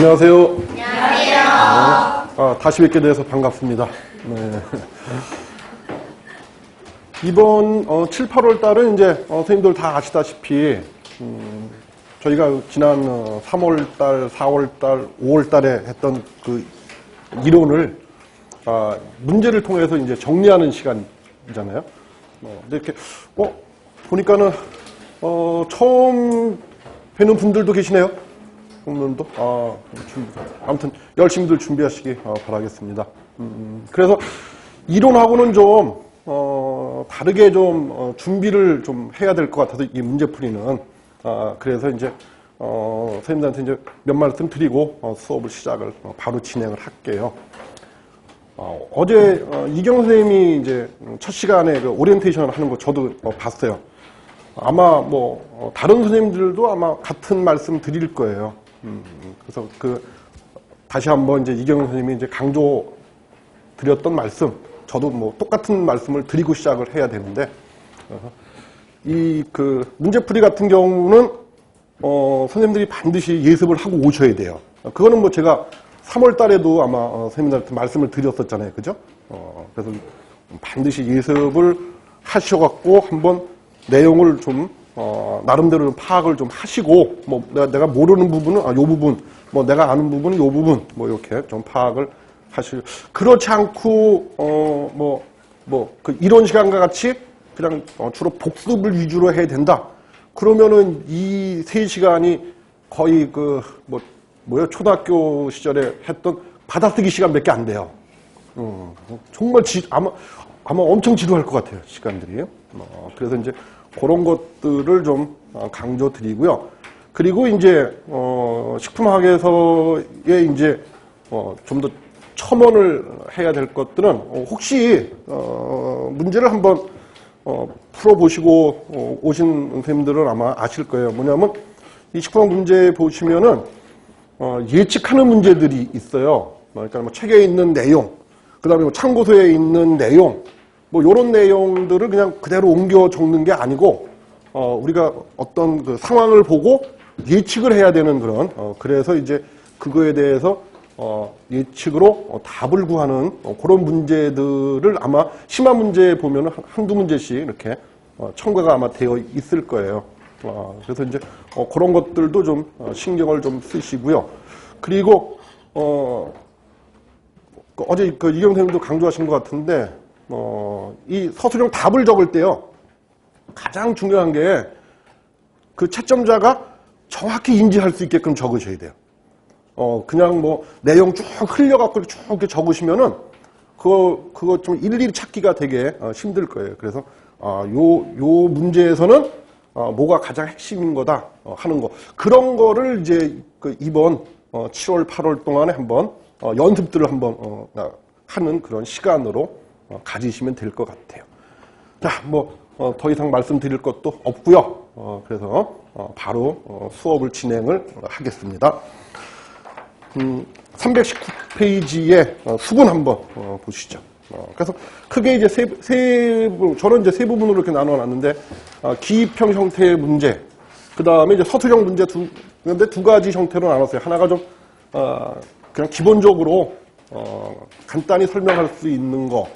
안녕하세요. 안녕하세요. 다시 뵙게 돼서 반갑습니다. 네. 이번 7, 8월 달은 이제 선생님들 다 아시다시피 저희가 지난 3월 달, 4월 달, 5월 달에 했던 그 이론을 문제를 통해서 이제 정리하는 시간이잖아요. 근데 이렇게 보니까는 처음 뵈는 분들도 계시네요. 오늘도 아무튼 열심히들 준비하시기 바라겠습니다. 그래서 이론하고는 좀 다르게 좀 준비를 좀 해야 될 것 같아서 이 문제풀이는 그래서 이제 선생님들한테 이제 몇 말씀 드리고 수업을 시작을 바로 진행을 할게요. 어제 이경 선생님이 이제 첫 시간에 그 오리엔테이션을 하는 거 저도 봤어요. 아마 뭐 다른 선생님들도 아마 같은 말씀 드릴 거예요. 그래서 다시 한번 이제 이경 선생님이 이제 강조 드렸던 말씀, 저도 뭐 똑같은 말씀을 드리고 시작을 해야 되는데, 이 문제풀이 같은 경우는 선생님들이 반드시 예습을 하고 오셔야 돼요. 그거는 뭐 제가 3월 달에도 아마 선생님들한테 말씀을 드렸었잖아요, 그죠? 그래서 반드시 예습을 하셔갖고 한번 내용을 좀 나름대로 좀 파악을 좀 하시고, 뭐 내가 모르는 부분은 요 부분, 뭐 내가 아는 부분은 요 부분, 뭐 이렇게 좀 파악을 하시고, 그렇지 않고 이론 시간과 같이 그냥 주로 복습을 위주로 해야 된다. 그러면은 이 3시간이 거의 초등학교 시절에 했던 받아쓰기 시간밖에 안 돼요. 정말 아마 엄청 지루할 것 같아요, 시간들이. 그래서 이제 그런 것들을 좀 강조드리고요. 그리고 이제 식품학에서의 이제 좀 더 첨언을 해야 될 것들은 혹시 문제를 한번 풀어보시고 오신 선생님들은 아마 아실 거예요. 뭐냐면 이 식품학 문제 보시면은 예측하는 문제들이 있어요. 그러니까 뭐 책에 있는 내용, 그 다음에 뭐 참고서에 있는 내용, 뭐 요런 내용들을 그냥 그대로 옮겨 적는 게 아니고 우리가 어떤 그 상황을 보고 예측을 해야 되는 그런 그래서 이제 그거에 대해서 예측으로 답을 구하는 그런 문제들을 아마 심화 문제 보면은 한두 문제씩 이렇게 첨가가 아마 되어 있을 거예요. 그래서 이제 그런 것들도 좀 신경을 좀 쓰시고요. 그리고 어제 이경 선생님도 강조하신 것 같은데 이 서술형 답을 적을 때요, 가장 중요한 게 그 채점자가 정확히 인지할 수 있게끔 적으셔야 돼요. 그냥 뭐 내용 쭉 흘려갖고 쭉 이렇게 적으시면은 그거 좀 일일이 찾기가 되게 힘들 거예요. 그래서 요 문제에서는 뭐가 가장 핵심인 거다 하는 거, 그런 거를 이제 이번 7월 8월 동안에 한번 연습들을 한번 하는 그런 시간으로 가지시면 될 것 같아요. 자, 더 이상 말씀드릴 것도 없고요. 그래서 바로 수업을 진행을 하겠습니다. 319페이지의 수분 한번 보시죠. 그래서 크게 이제 저는 이제 세 부분으로 이렇게 나눠놨는데, 기입형 형태의 문제, 그 다음에 이제 서술형 문제 근데 두 가지 형태로 나눴어요. 하나가 좀 그냥 기본적으로 간단히 설명할 수 있는 거,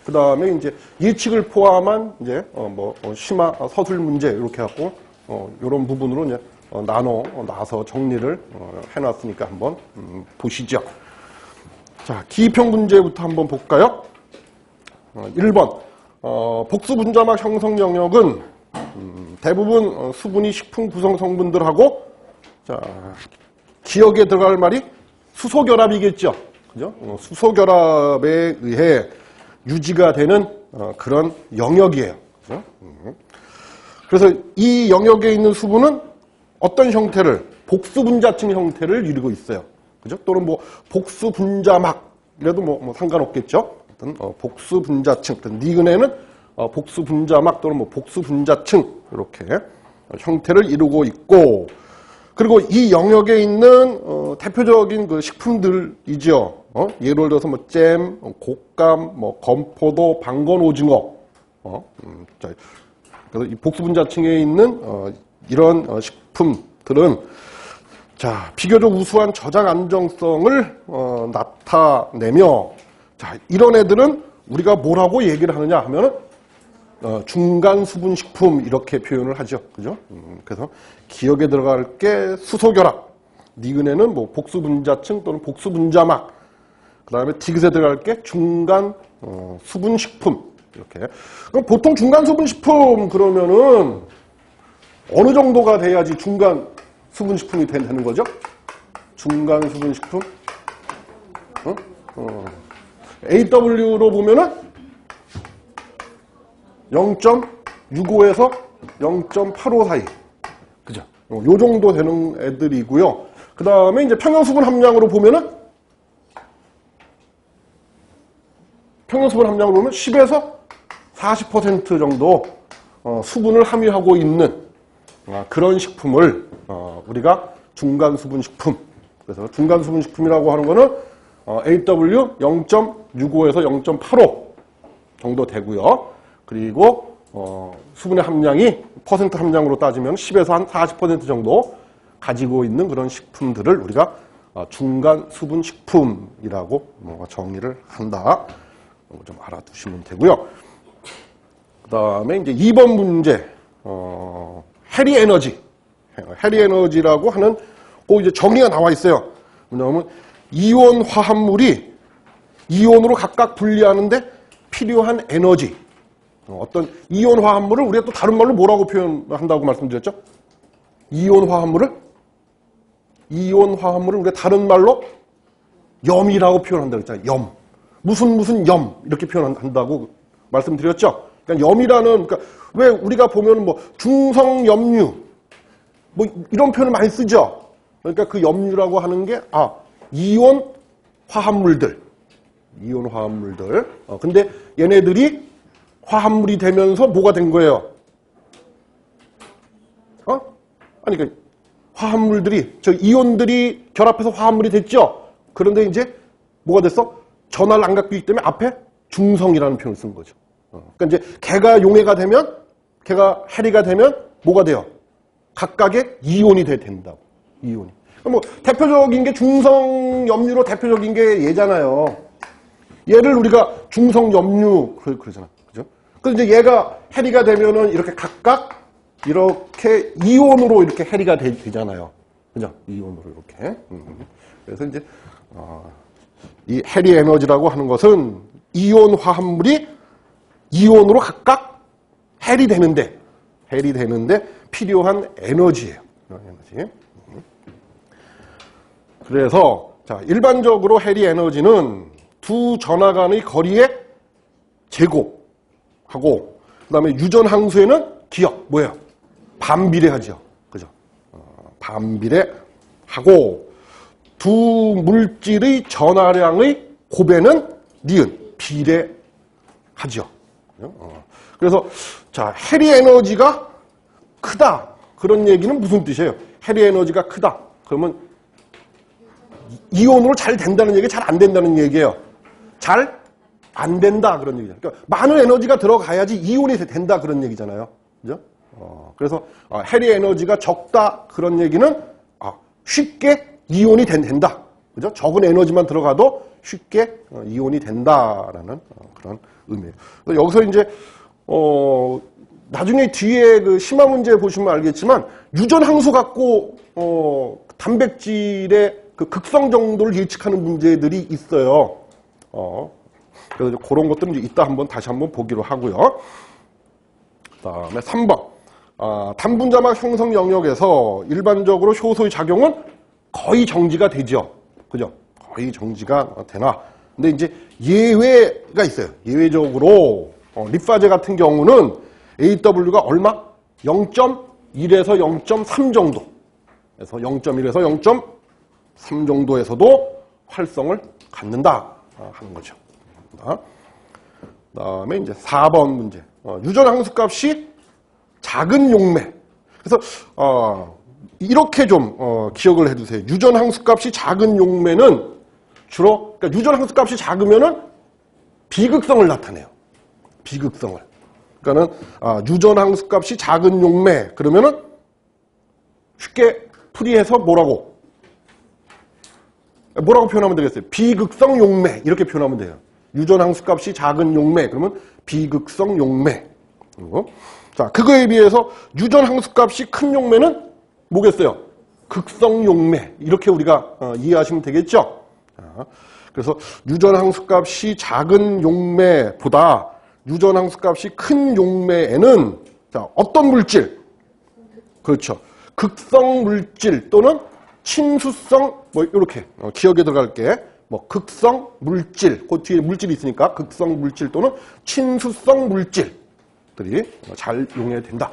그 다음에 이제 예측을 포함한 이제 심화 서술 문제 이렇게 갖고 이런 부분으로 이제 나눠서 정리를 해놨으니까 한번 보시죠. 자, 기입형 문제부터 한번 볼까요? 1번 복수 분자막 형성 영역은 대부분 수분이 식품 구성 성분들하고, 자, 기억에 들어갈 말이 수소결합이겠죠. 그죠? 수소결합에 의해 유지가 되는 그런 영역이에요. 그죠? 그래서 이 영역에 있는 수분은 어떤 형태를, 복수분자층 형태를 이루고 있어요. 그죠? 또는 뭐 복수분자막이라도 뭐 상관없겠죠. 어떤 복수분자층, 니은에는 복수분자막 또는 뭐 복수분자층 이렇게 형태를 이루고 있고, 그리고 이 영역에 있는 대표적인 그 식품들이죠. 예를 들어서 뭐 잼, 곶감, 뭐 건포도, 방건 오징어. 그래서 이 복수분자층에 있는 이런 식품들은 자, 비교적 우수한 저장 안정성을 나타내며, 자, 이런 애들은 우리가 뭐라고 얘기를 하느냐 하면은 중간 수분 식품 이렇게 표현을 하죠. 그죠? 그래서 기억에 들어갈 게 수소결합, 니은에는 뭐 복수분자층 또는 복수분자막, 그 다음에 디귿에 들어갈 게 중간 수분 식품 이렇게. 그럼 보통 중간 수분 식품 그러면은 어느 정도가 돼야지 중간 수분 식품이 되는 거죠? 중간 수분 식품? AW로 보면은 0.65에서 0.85 사이. 그죠? 요 정도 되는 애들이고요. 그 다음에 이제 평형수분 함량으로 보면은 10에서 40% 정도 수분을 함유하고 있는 그런 식품을 우리가 중간수분식품. 그래서 중간수분식품이라고 하는 거는 AW 0.65에서 0.85 정도 되고요. 그리고 수분의 함량이 퍼센트 함량으로 따지면 10에서 한 40% 정도 가지고 있는 그런 식품들을 우리가 중간수분식품이라고 정의를 한다. 좀 알아두시면 되고요. 그 다음에 이제 2번 문제, 해리에너지. 해리에너지라고 하는 꼭 이제 정의가 나와 있어요. 뭐냐면 이온 화합물이 이온으로 각각 분리하는데 필요한 에너지. 어떤 이온 화합물을 우리가 또 다른 말로 뭐라고 표현한다고 말씀드렸죠? 이온 화합물을 우리가 다른 말로 염이라고 표현한다고 했잖아요. 염. 무슨 염 이렇게 표현한다고 말씀드렸죠. 그러니까 염이라는, 그러니까 왜 우리가 보면 뭐 중성염류 뭐 이런 표현을 많이 쓰죠. 그러니까 그 염류라고 하는 게 이온 화합물들. 근데 얘네들이 화합물이 되면서 뭐가 된 거예요? 아니, 그러니까 화합물들이, 저 이온들이 결합해서 화합물이 됐죠? 그런데 이제 뭐가 됐어? 전할 안각비이기 때문에 앞에 중성이라는 표현을 쓴 거죠. 그러니까 이제 걔가 용해가 되면, 걔가 해리가 되면 뭐가 돼요? 각각의 이온이 된다고. 이온이. 뭐 대표적인 게 중성염류로 대표적인 게 얘잖아요. 얘를 우리가 중성염류 그러잖아. 그죠? 그래서 이제 얘가 해리가 되면은 이렇게 각각 이렇게 이온으로 이렇게 해리가 되잖아요. 그죠? 이온으로 이렇게. 그래서 이제 이 해리 에너지라고 하는 것은 이온 화합물이 이온으로 각각 해리되는데 필요한 에너지예요. 에너지. 그래서 자, 일반적으로 해리 에너지는 두 전하 간의 거리에 제곱하고 그다음에 유전 항수에는 기억 뭐예요? 반비례하죠. 그죠? 반비례하고 두 물질의 전하량의 곱에는 니은 비례하죠. 그래서 자, 해리 에너지가 크다. 그런 얘기는 무슨 뜻이에요? 해리 에너지가 크다. 그러면 이온으로 잘 된다는 얘기, 잘 안 된다는 얘기예요. 잘 안 된다 그런 얘기죠. 그러니까 많은 에너지가 들어가야지 이온이 된다 그런 얘기잖아요. 그죠? 그래서 해리 에너지가 적다 그런 얘기는 쉽게 이온이 된다. 그죠? 적은 에너지만 들어가도 쉽게 이온이 된다라는 그런 의미예요. 여기서 이제 나중에 뒤에 그 심화 문제 보시면 알겠지만 유전 항수 갖고 단백질의 그 극성 정도를 예측하는 문제들이 있어요. 그래서 그런 것들은 이제 이따 다시 한번 보기로 하고요. 그다음에 3번. 단분자막 형성 영역에서 일반적으로 효소의 작용은 거의 정지가 되죠. 그죠? 거의 정지가 되나. 근데 이제 예외가 있어요. 예외적으로 립파제 같은 경우는 AW가 얼마? 0.1에서 0.3 정도. 그래서 0.1에서 0.3 정도에서도 활성을 갖는다 하는 거죠. 그다음에 이제 4번 문제. 유전 항수 값이 작은 용매. 그래서 이렇게 좀 기억을 해두세요. 유전 항수 값이 작은 용매는 주로, 그러니까 유전 항수 값이 작으면은 비극성을 나타내요. 비극성을. 그러니까는 유전 항수 값이 작은 용매 그러면은 쉽게 풀이해서 뭐라고? 뭐라고 표현하면 되겠어요? 비극성 용매 이렇게 표현하면 돼요. 유전 항수값이 작은 용매 그러면 비극성 용매. 자, 그거에 비해서 유전 항수값이 큰 용매는 뭐겠어요? 극성 용매 이렇게 우리가 이해하시면 되겠죠? 자, 그래서 유전 항수값이 작은 용매보다 유전 항수값이 큰 용매에는 자, 어떤 물질? 그렇죠. 극성 물질 또는 친수성 뭐 이렇게 기억에 들어갈게. 뭐 극성 물질, 그 뒤에 물질이 있으니까 극성 물질 또는 친수성 물질들이 잘 용해된다.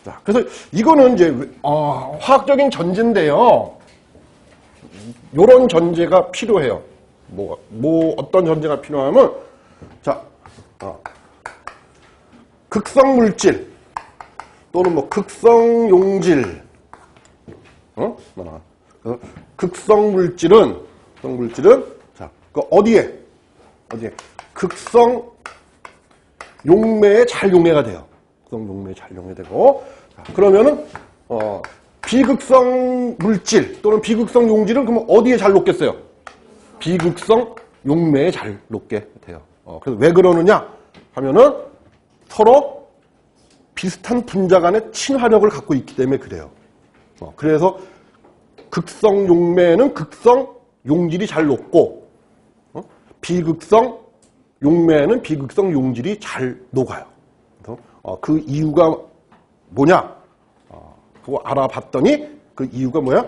자, 그래서 이거는 이제 화학적인 전제인데요. 요런 전제가 필요해요. 어떤 전제가 필요하면 자, 극성 물질 또는 뭐 극성 용질, 그래서 극성 물질은 자, 그 어디에 극성 용매에 잘 용매가 돼요. 극성 용매에 잘 용매되고, 자, 그러면은 비극성 물질 또는 비극성 용질은 그러면 어디에 잘 녹겠어요? 비극성 용매에 잘 녹게 돼요. 그래서 왜 그러느냐 하면은 서로 비슷한 분자 간의 친화력을 갖고 있기 때문에 그래요. 그래서 극성 용매는 극성 용질이 잘 녹고, 비극성 용매는 비극성 용질이 잘 녹아요. 그래서 그 이유가 뭐냐? 그거 알아봤더니 그 이유가 뭐야?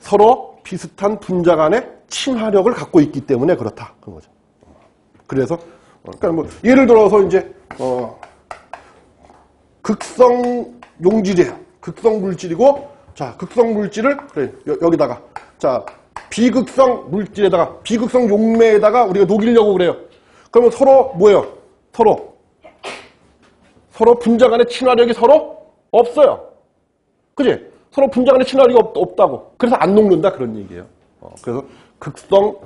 서로 비슷한 분자 간의 친화력을 갖고 있기 때문에 그렇다. 그런 거죠. 그래서 그러니까 뭐 예를 들어서 이제 극성 용질이에요. 극성 물질이고, 자, 극성 물질을 그래 여기다가 자 비극성 물질에다가 비극성 용매에다가 우리가 녹이려고 그래요. 그러면 서로 뭐예요? 서로 분자 간의 친화력이 서로 없어요. 그지? 서로 분자 간의 친화력이 없다고. 그래서 안 녹는다 그런 얘기예요. 그래서 극성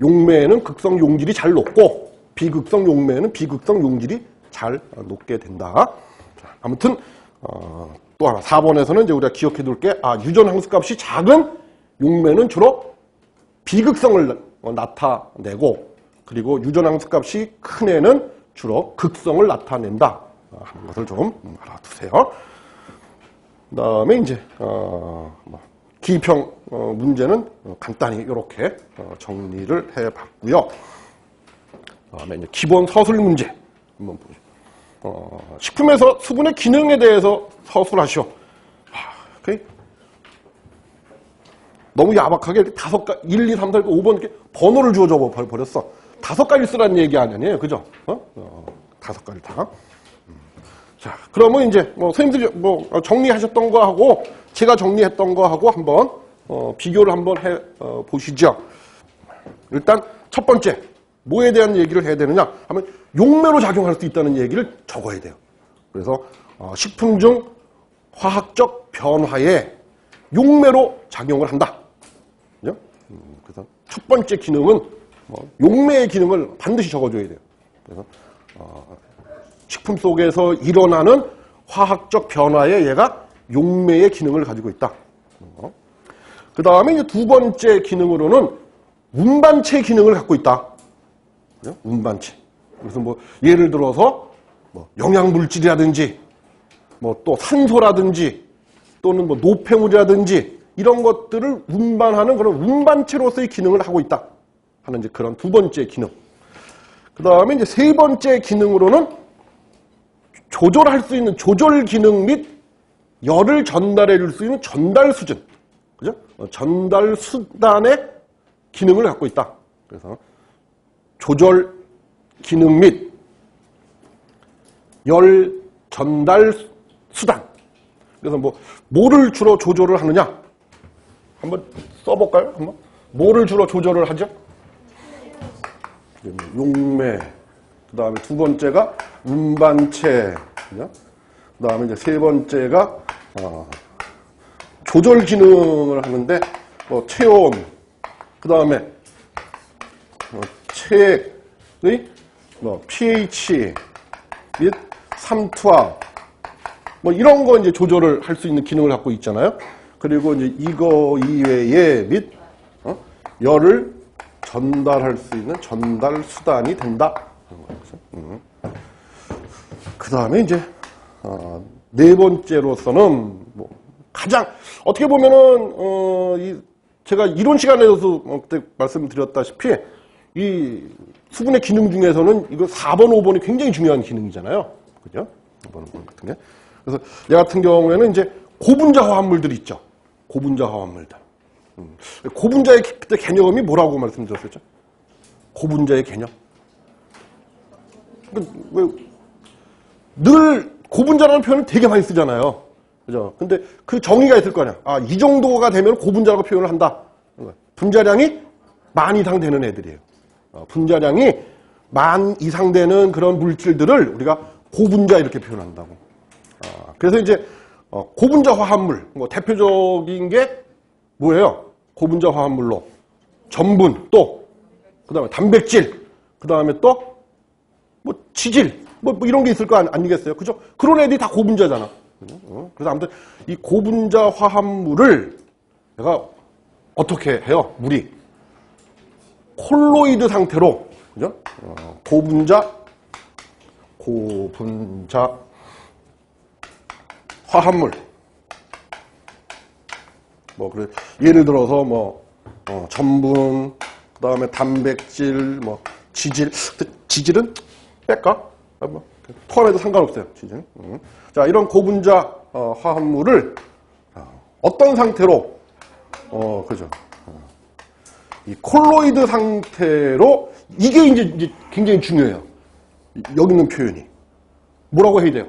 용매에는 극성 용질이 잘 녹고 비극성 용매에는 비극성 용질이 잘 녹게 된다. 자, 아무튼 또 하나 4번에서는 이제 우리가 기억해 둘 게 유전 항수값이 작은 용매는 주로 비극성을 나타내고, 그리고 유전 항수값이 큰 애는 주로 극성을 나타낸다 하는 것을 좀 알아두세요. 그다음에 이제 기입형 문제는 간단히 이렇게 정리를 해봤고요. 그다음에 이제 기본 서술 문제 한번 보죠. 식품에서 수분의 기능에 대해서 서술하시오. 너무 야박하게 1, 2, 3, 4, 5번 이렇게 번호를 주어줘 버렸어. 5가지 쓰라는 얘기 아니에요, 그죠? 5가지 다. 자, 그러면 이제 선생님들이 정리하셨던 거 하고 제가 정리했던 거 하고 한번 비교를 한번 해 보시죠. 일단 첫 번째 뭐에 대한 얘기를 해야 되느냐 하면 용매로 작용할 수 있다는 얘기를 적어야 돼요. 그래서 식품 중 화학적 변화에 용매로 작용을 한다. 그죠? 그래서 첫 번째 기능은 용매의 기능을 반드시 적어줘야 돼요. 그래서 식품 속에서 일어나는 화학적 변화에 얘가 용매의 기능을 가지고 있다. 그 다음에 이제 두 번째 기능으로는 운반체 기능을 갖고 있다. 그죠? 운반체. 그래서 예를 들어서 영양물질이라든지 또 산소라든지 또는 노폐물이라든지 이런 것들을 운반하는 그런 운반체로서의 기능을 하고 있다 하는 이제 그런 두 번째 기능. 그 다음에 이제 세 번째 기능으로는 조절할 수 있는 조절 기능 및 열을 전달해 줄 수 있는 전달 수준. 그죠? 전달 수단의 기능을 갖고 있다. 그래서 조절 기능 및 열 전달 수단. 그래서 뭐를 주로 조절을 하느냐? 한번 써볼까요? 한번 뭐를 주로 조절을 하죠? 용매. 그 다음에 두 번째가 운반체. 그 다음에 이제 세 번째가 조절 기능을 하는데 체온. 그 다음에 체액의 pH 및 삼투압. 이런 거 이제 조절을 할 수 있는 기능을 갖고 있잖아요. 그리고 이제 이거 이외에 및 열을 전달할 수 있는 전달 수단이 된다. 그 다음에 이제 네 번째로서는 뭐 가장 어떻게 보면은 제가 이론 시간에서도 그때 말씀드렸다시피 이 수분의 기능 중에서는 이거 4번, 5번이 굉장히 중요한 기능이잖아요. 그죠? 5번, 5번 같은 게. 그래서 얘 같은 경우에는 이제 고분자 화합물들이 있죠. 고분자 화합물들. 고분자의 그때 개념이 뭐라고 말씀드렸었죠? 고분자의 개념. 늘 고분자라는 표현을 되게 많이 쓰잖아요. 그죠? 근데 그 정의가 있을 거 아니야. 아, 이 정도가 되면 고분자라고 표현을 한다. 분자량이 10,000 이상 되는 애들이에요. 분자량이 10,000 이상 되는 그런 물질들을 우리가 고분자 이렇게 표현한다고. 그래서 이제 고분자 화합물, 뭐 대표적인 게 뭐예요? 고분자 화합물로 전분, 또 그다음에 단백질, 그다음에 또 뭐 지질, 뭐 이런 게 있을 거 아니겠어요? 그죠? 그런 애들이 다 고분자잖아. 그래서 아무튼 이 고분자 화합물을 내가 어떻게 해요? 물이 콜로이드 상태로, 그죠? 고분자 화합물. 뭐 그래 예를 들어서 뭐 전분, 그다음에 단백질, 뭐 지질은 뺄까? 뭐 포함해도 상관없어요. 지질은. 자, 이런 고분자 화합물을 어떤 상태로 그죠? 이 콜로이드 상태로 이게 이제 굉장히 중요해요. 여기 있는 표현이 뭐라고 해야 돼요?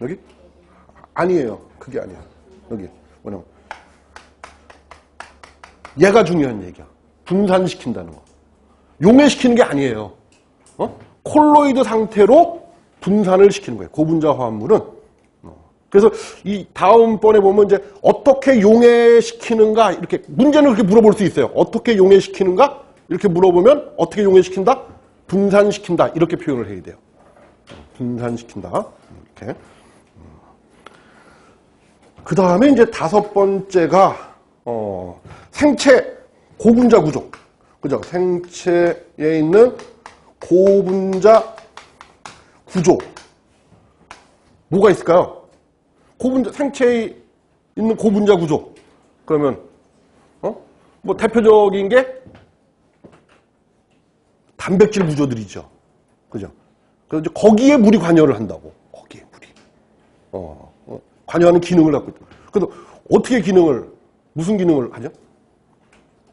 여기? 아니에요. 그게 아니야. 여기 뭐냐면 얘가 중요한 얘기야. 분산시킨다는 거. 용해시키는 게 아니에요. 콜로이드 상태로 분산을 시키는 거예요. 고분자 화합물은. 그래서 이 다음번에 보면 이제 어떻게 용해시키는가 이렇게 문제는 그렇게 물어볼 수 있어요. 어떻게 용해시키는가 이렇게 물어보면 어떻게 용해시킨다? 분산시킨다 이렇게 표현을 해야 돼요. 분산시킨다 이렇게. 그 다음에 이제 5번째가 생체 고분자 구조. 그죠? 생체에 있는 고분자 구조. 뭐가 있을까요? 생체에 있는 고분자 구조. 그러면, 뭐 대표적인 게 단백질 구조들이죠. 그죠? 그래서 이제 거기에 물이 관여를 한다고. 거기에 물이. 관여하는 기능을 갖고 있다. 그래서 어떻게 무슨 기능을 하죠?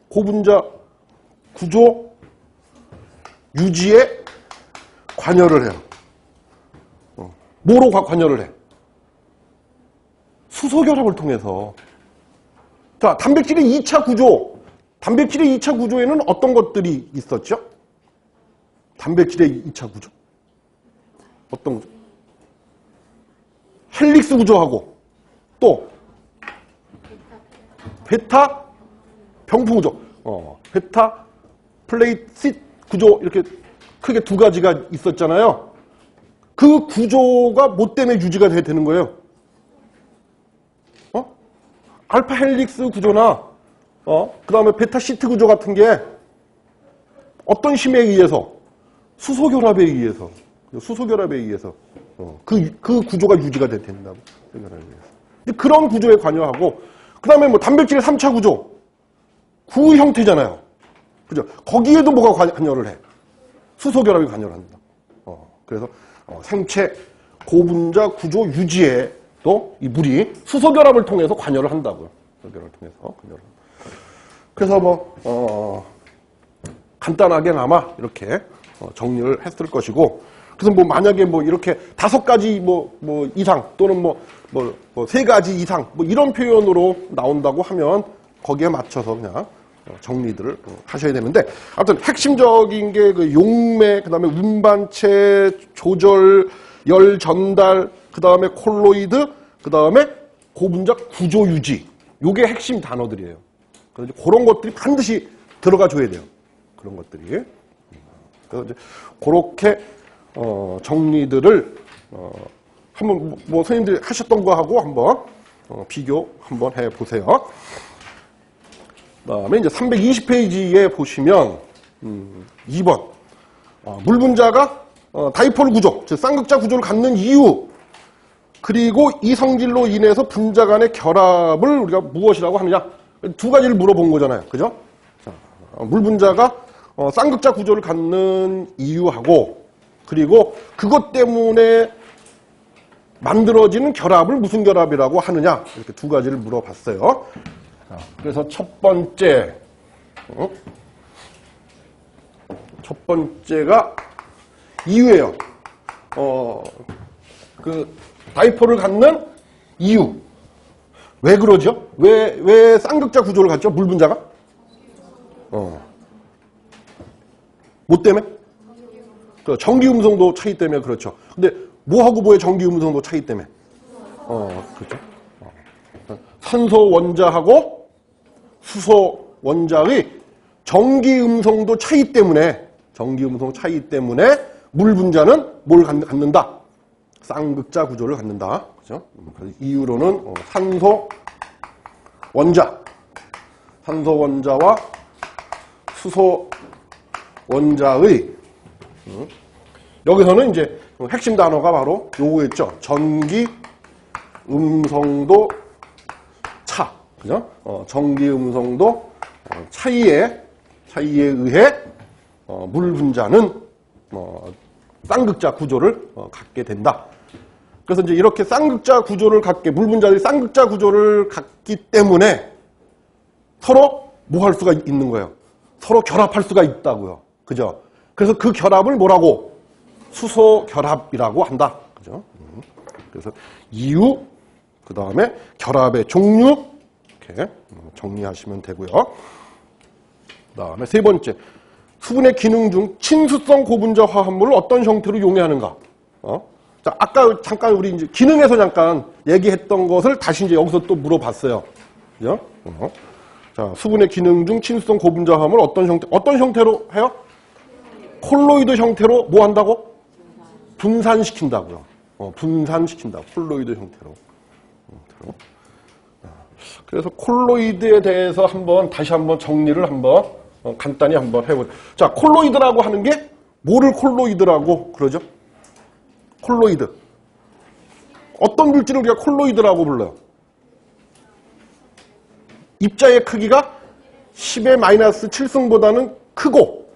고분자 구조 유지에 관여를 해요. 뭐로 관여를 해? 수소결합을 통해서. 자, 단백질의 2차 구조. 단백질의 2차 구조에는 어떤 것들이 있었죠? 단백질의 2차 구조. 어떤 구조? 헬릭스 구조하고 또 베타 병풍 구조. 베타 플레이트 구조 이렇게 크게 두 가지가 있었잖아요. 그 구조가 뭐 때문에 유지가 되는 거예요? 알파 헬릭스 구조나 그 다음에 베타 시트 구조 같은 게 어떤 힘에 의해서 수소결합에 의해서 그 구조가 유지가 된다고 생각을 해요. 그런 구조에 관여하고 그 다음에 뭐 단백질의 3차 구조 구 형태잖아요. 그죠? 거기에도 뭐가 관여를 해? 수소결합이 관여를 한다. 그래서 생체 고분자 구조 유지에 또 이 물이 수소결합을 통해서 관여를 한다고요. 수소결합을 통해서 관여를. 그래서 뭐 간단하게나마 이렇게 정리를 했을 것이고, 그래서 뭐 만약에 뭐 이렇게 5가지 뭐 이상 또는 뭐 3가지 이상 뭐 이런 표현으로 나온다고 하면 거기에 맞춰서 그냥 정리들을 하셔야 되는데, 아무튼 핵심적인 게 그 용매, 그 다음에 운반체, 조절, 열 전달, 그 다음에 콜로이드, 그 다음에 고분자 구조 유지. 요게 핵심 단어들이에요. 그래서 그런 것들이 반드시 들어가 줘야 돼요. 그런 것들이. 그래서 이제 그렇게 정리들을 한번 뭐 선생님들이 하셨던 거하고 한번 비교 한번 해 보세요. 그다음에 이제 320페이지에 보시면 2번 물 분자가 다이폴 구조, 즉 쌍극자 구조를 갖는 이유, 그리고 이 성질로 인해서 분자 간의 결합을 우리가 무엇이라고 하느냐, 두 가지를 물어본 거잖아요. 그죠? 자, 물 분자가 쌍극자 구조를 갖는 이유하고, 그리고 그것 때문에 만들어지는 결합을 무슨 결합이라고 하느냐, 이렇게 두 가지를 물어봤어요. 자, 그래서 첫 번째가 이유예요. 그 다이폴을 갖는 이유. 왜 그러죠? 왜 쌍극자 구조를 갖죠? 물 분자가? 뭐 때문에? 전기 음성도 차이 때문에 그렇죠. 근데 뭐하고 뭐의 전기 음성도 차이 때문에? 그렇죠. 산소 원자하고 수소 원자의 전기 음성도 차이 때문에, 물 분자는 뭘 갖는다? 쌍극자 구조를 갖는다. 그죠? 이유로는 산소 원자와 수소 원자의 여기서는 이제 핵심 단어가 바로 요거였죠. 전기 음성도 차. 그죠? 전기 음성도 차이에 의해 물 분자는 쌍극자 구조를 갖게 된다. 그래서 이제 이렇게 쌍극자 구조를 물 분자들이 쌍극자 구조를 갖기 때문에 서로 뭐 할 수가 있는 거예요? 서로 결합할 수가 있다고요. 그죠? 그래서 그 결합을 뭐라고? 수소 결합이라고 한다. 그죠? 그래서 이유, 그 다음에 결합의 종류, 이렇게 정리하시면 되고요. 그 다음에 세 번째, 수분의 기능 중 친수성 고분자 화합물을 어떤 형태로 용해하는가? 자, 아까 잠깐 우리 이제 기능에서 잠깐 얘기했던 것을 다시 이제 여기서 또 물어봤어요. 그죠? 자, 수분의 기능 중 친수성 고분자 화합물 어떤 형태로 해요? 콜로이드 형태로 뭐 한다고? 분산시킨다고요. 분산시킨다. 콜로이드 형태로. 그래서 콜로이드에 대해서 다시 한번 정리를 간단히 한번 해보죠. 자, 콜로이드라고 하는 게 뭐를 콜로이드라고 그러죠? 콜로이드. 어떤 물질을 우리가 콜로이드라고 불러요? 입자의 크기가 10의 마이너스 7승보다는 크고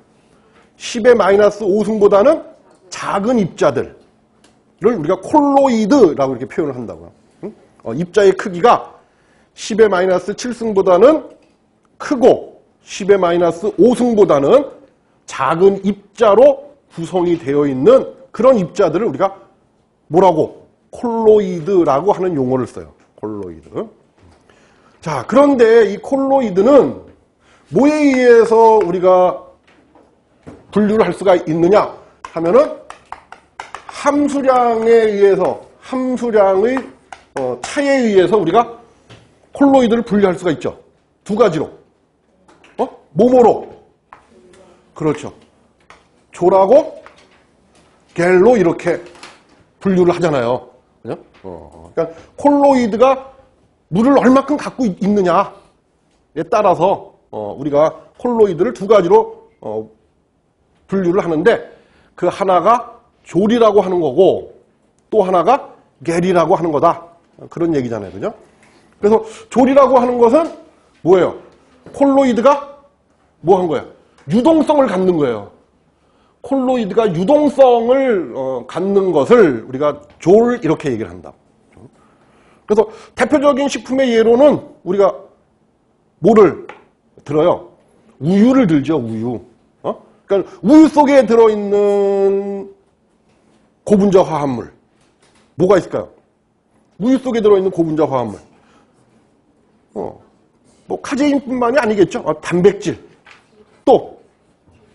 10의 마이너스 5승보다는 작은 입자들을 우리가 콜로이드라고 이렇게 표현을 한다고요. 입자의 크기가 10의 마이너스 7승보다는 크고 10의 마이너스 5승보다는 작은 입자로 구성이 되어 있는 그런 입자들을 우리가 뭐라고? 콜로이드라고 하는 용어를 써요. 콜로이드. 자, 그런데 이 콜로이드는 뭐에 의해서 우리가 분류를 할 수가 있느냐 하면은 함수량의 차에 의해서 우리가 콜로이드를 분류할 수가 있죠. 두 가지로. 뭐뭐로? 그렇죠. 조라고 겔로 이렇게 분류를 하잖아요. 그죠? 그러니까 콜로이드가 물을 얼마큼 갖고 있느냐에 따라서 우리가 콜로이드를 두 가지로 분류를 하는데, 그 하나가 졸이라고 하는 거고 또 하나가 겔이라고 하는 거다. 그런 얘기잖아요. 그죠? 그래서 졸이라고 하는 것은 뭐예요? 콜로이드가 뭐 한 거예요? 유동성을 갖는 거예요. 콜로이드가 유동성을 갖는 것을 우리가 졸 이렇게 얘기를 한다. 그래서 대표적인 식품의 예로는 우리가 뭐를 들어요? 우유를 들죠. 우유. 그러니까 우유 속에 들어있는 고분자 화합물 뭐가 있을까요? 우유 속에 들어있는 고분자 화합물 뭐 카제인뿐만이 아니겠죠. 단백질, 또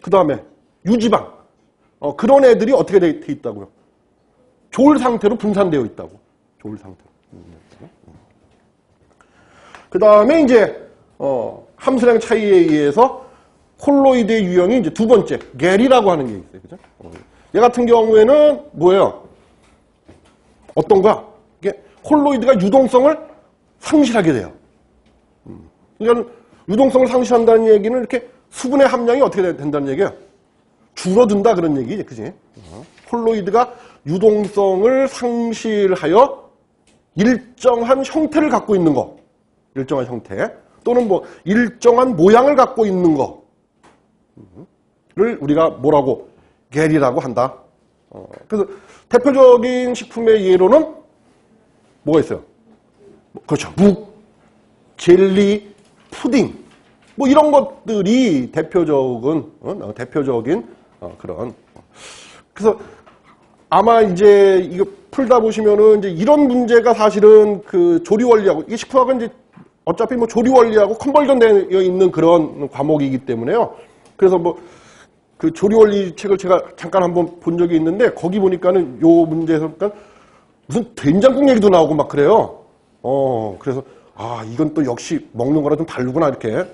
그 다음에 유지방, 그런 애들이 어떻게 돼 있다고요? 졸 상태로 분산되어 있다고. 졸 상태로. 그 다음에 이제 함수량 차이에 의해서 콜로이드의 유형이 이제 두 번째 겔이라고 하는 게 있어요. 그죠? 얘 같은 경우에는 뭐예요? 어떤가? 이게 콜로이드가 유동성을 상실하게 돼요. 그러니까 유동성을 상실한다는 얘기는 이렇게 수분의 함량이 어떻게 된다는 얘기예요? 줄어든다 그런 얘기지, 그지? 콜로이드가 유동성을 상실하여 일정한 형태를 갖고 있는 거, 일정한 형태 또는 뭐 일정한 모양을 갖고 있는 거를 우리가 뭐라고? 겔이라고 한다. 그래서 대표적인 식품의 예로는 뭐가 있어요? 그렇죠. 묵, 젤리, 푸딩 뭐 이런 것들이 대표적인 그런. 그래서 아마 이제 이거 풀다 보시면은 이제 이런 문제가 사실은 그 조리 원리하고 이 식품학은 이제 어차피 뭐 조리 원리하고 컨버전 되어 있는 그런 과목이기 때문에요. 그래서 뭐 그 조리 원리 책을 제가 잠깐 한번 본 적이 있는데 거기 보니까는 요 문제에서 그러니까 무슨 된장국 얘기도 나오고 막 그래요. 그래서 아 이건 또 역시 먹는 거랑 좀 다르구나 이렇게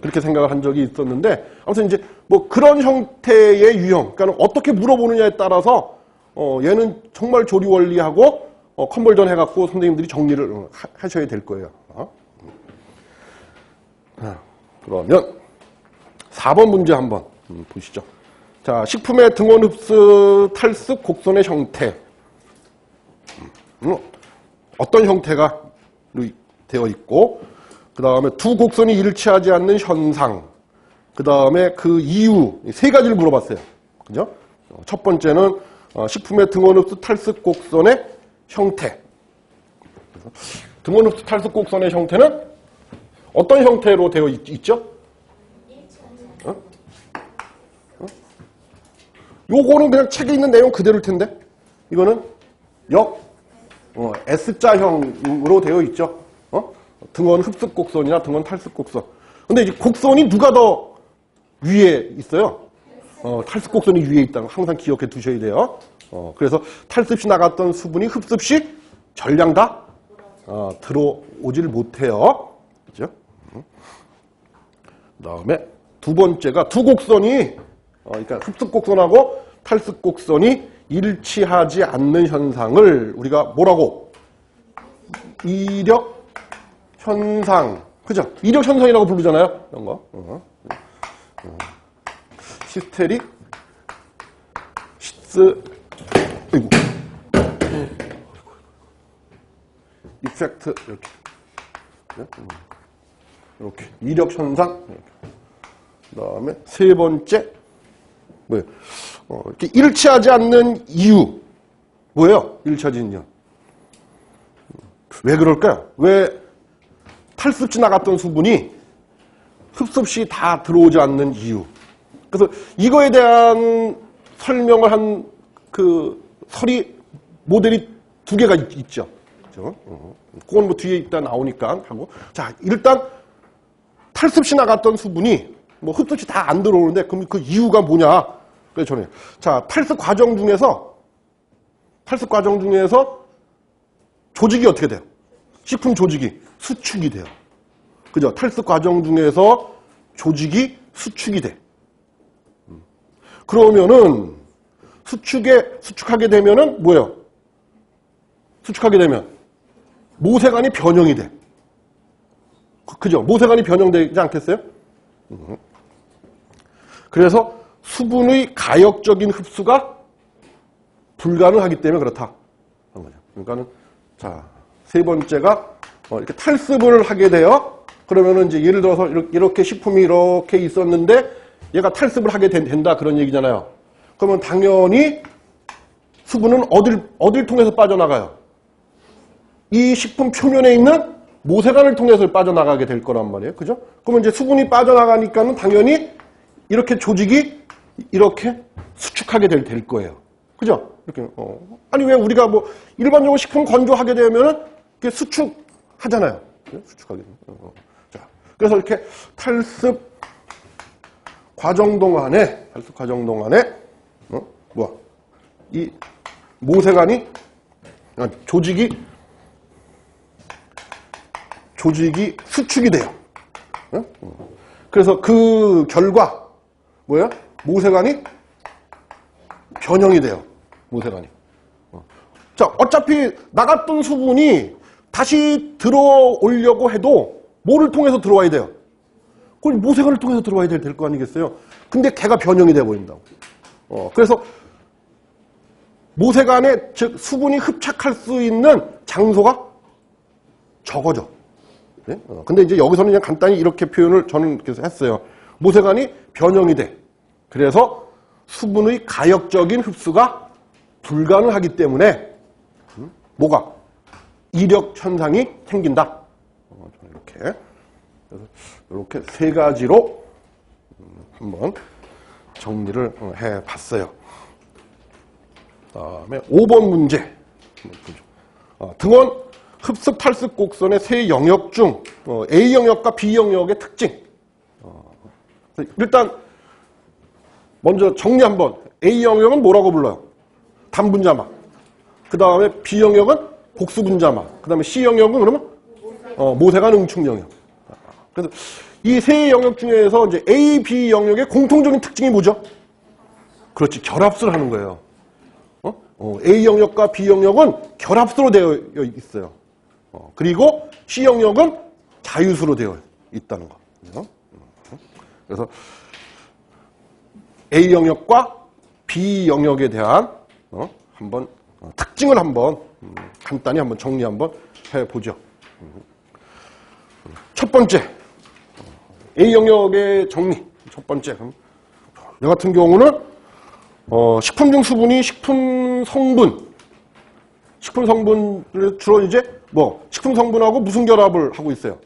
그렇게 생각을 한 적이 있었는데 아무튼 이제 뭐 그런 형태의 유형, 그러니까 어떻게 물어보느냐에 따라서 얘는 정말 조리 원리하고 컨버전 해갖고 선생님들이 정리를 하셔야 될 거예요. 그러면 4번 문제 한번 보시죠. 자, 식품의 등원 흡수 탈습 곡선의 형태. 어떤 형태가 되어 있고, 그 다음에 두 곡선이 일치하지 않는 현상, 그 다음에 그 이유, 세 가지를 물어봤어요. 그죠? 첫 번째는 식품의 등원 흡수 탈습 곡선의 형태. 등원 흡수 탈습 곡선의 형태는 어떤 형태로 되어 있죠? 요거는 그냥 책에 있는 내용 그대로일 텐데, 이거는 S자형으로 되어 있죠. 등원 흡습 곡선이나 등원 탈습 곡선. 근데 이제 곡선이 누가 더 위에 있어요? 탈습 곡선이 위에 있다는 거 항상 기억해 두셔야 돼요. 그래서 탈습 시 나갔던 수분이 흡습 시 전량 다 들어오질 못해요. 그죠? 그 다음에 두 번째가 두 곡선이 그러니까 흡습 곡선하고 탈습 곡선이 일치하지 않는 현상을 우리가 뭐라고? 이력 현상. 그죠? 이력 현상이라고 부르잖아요. 이런 거. 시스테릭, 아이고. 이펙트, 이렇게. 이력 현상. 이렇게. 그 다음에 세 번째, 뭐예요? 이렇게 일치하지 않는 이유. 뭐예요? 일치하지 않는 이유. 왜 그럴까요? 왜 탈습 시 나갔던 수분이 흡습 시 다 들어오지 않는 이유. 그래서 이거에 대한 설명을 한 그 모델이 두 개가 있죠. 그죠? 그건 뭐 뒤에 있다 나오니까 하고. 자, 일단 탈습 시 나갔던 수분이 뭐 흡습 시 다 안 들어오는데 그럼 그 이유가 뭐냐? 그래서 저는 자, 탈습 과정 중에서 조직이 어떻게 돼요? 식품 조직이 수축이 돼요. 그죠? 탈습 과정 중에서 조직이 수축이 돼. 그러면은 수축하게 되면은 뭐예요? 수축하게 되면 모세관이 변형이 돼. 그죠? 모세관이 변형되지 않겠어요? 그래서 수분의 가역적인 흡수가 불가능하기 때문에 그렇다. 그러니까는 자, 세 번째가 이렇게 탈습을 하게 돼요. 그러면은 이제 예를 들어서 이렇게 식품이 이렇게 있었는데 얘가 탈습을 하게 된다 그런 얘기잖아요. 그러면 당연히 수분은 어딜 통해서 빠져나가요? 이 식품 표면에 있는 모세관을 통해서 빠져나가게 될 거란 말이에요. 그죠? 그러면 이제 수분이 빠져나가니까는 당연히 이렇게 조직이 이렇게 수축하게 될 거예요. 그죠? 이렇게, 아니, 왜 우리가 뭐 일반적으로 식품 건조하게 되면은 이렇게 수축하잖아요. 수축하게 되면. 자, 그래서 이렇게 탈습 과정 동안에, 이 모세관이, 조직이 수축이 돼요. 그래서 그 결과, 뭐예요? 모세관이 변형이 돼요. 모세관이. 자, 어차피 나갔던 수분이 다시 들어오려고 해도 뭐를 통해서 들어와야 돼요? 그걸 모세관을 통해서 들어와야 될 거 아니겠어요? 근데 걔가 변형이 돼 버린다고. 그래서 모세관에 즉 수분이 흡착할 수 있는 장소가 적어져. 네? 근데 이제 여기서는 그냥 간단히 이렇게 표현을 저는 그래서 했어요. 모세관이 변형이 돼. 그래서 수분의 가역적인 흡수가 불가능하기 때문에 뭐가? 이력 현상이 생긴다. 이렇게. 그래서 이렇게 세 가지로 한번 정리를 해봤어요. 다음에 5번 문제. 등원 흡습 탈습 곡선의 세 영역 중 A 영역과 B 영역의 특징. 일단 먼저 정리 한번. A 영역은 뭐라고 불러요? 단분자막. 그 다음에 B 영역은 복수분자막. 그 다음에 C 영역은 그러면 모세관 응축 영역. 그래서 이 세 영역 중에서 이제 A, B 영역의 공통적인 특징이 뭐죠? 그렇지, 결합수를 하는 거예요. A 영역과 B 영역은 결합수로 되어 있어요. 그리고 C 영역은 자유수로 되어 있다는 거. 그래서 A 영역과 B 영역에 대한 한번 특징을 한번 간단히 한번 정리 한번 해보죠. 첫 번째, A 영역의 정리. 첫 번째, 이 같은 경우는 식품 중 수분이 식품 성분을 주로 이제 식품 성분하고 무슨 결합을 하고 있어요?